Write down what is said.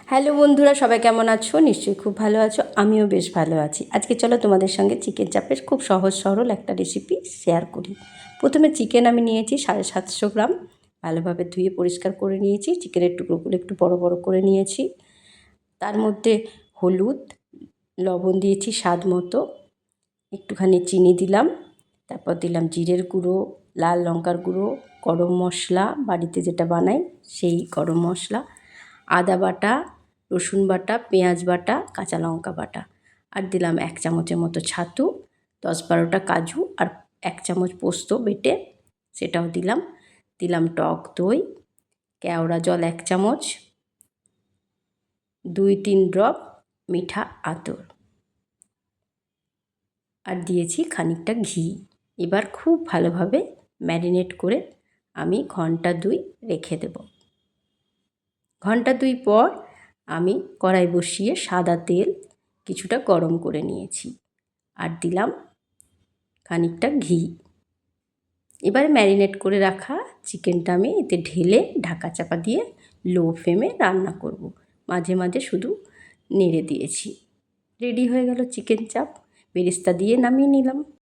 Hello বন্ধুরা, সবাই কেমন আছো? নিশ্চয়ই খুব ভালো আছো। আমিও বেশ ভালো আছি। আজকে চলো তোমাদের সঙ্গে চিকেন চাপের খুব সহজ সরল একটা রেসিপি শেয়ার করি। প্রথমে চিকেন আমি নিয়েছি 750 গ্রাম, ভালোভাবে ধুয়ে পরিষ্কার করে নিয়েছি। চিকেনের টুকরোগুলো একটু বড় বড় করে নিয়েছি। তার মধ্যে হলুদ, লবণ দিয়েছি স্বাদ মতো, একটুখানি চিনি দিলাম, তারপর দিলাম জিরের গুঁড়ো, লাল লঙ্কার গুঁড়ো, গরম মশলা, বাড়িতে যেটা বানাই সেই গরম মশলা, আদা বাটা, রসুন বাটা, পেঁয়াজ বাটা, কাঁচা লঙ্কা বাটা, আর দিলাম 1 চামচের মতো ছাতু, 10-12টা কাজু, আর 1 চামচ পোস্ত বেটে সেটাও দিলাম। দিলাম টক দই, কেওড়া জল 1 চামচ, 2-3 ড্রপ মিঠা আতর, আর দিয়েছি খানিকটা ঘি। এবার খুব ভালোভাবে ম্যারিনেট করে আমি ঘন্টা 2 রেখে দেব। ঘন্টা 2 পর আমি কড়াই বসিয়ে সাদা তেল কিছুটা গরম করে নিয়েছি, আর দিলাম খানিকটা ঘি। এবার ম্যারিনেট করে রাখা চিকেনটা আমি এতে ঢেলে ঢাকা চাপা দিয়ে লো ফ্লেমে রান্না করব। মাঝে মাঝে শুধু নেড়ে দিয়েছি। রেডি হয়ে গেল চিকেন চাপ। বেরেস্তা দিয়ে নামিয়ে নিলাম।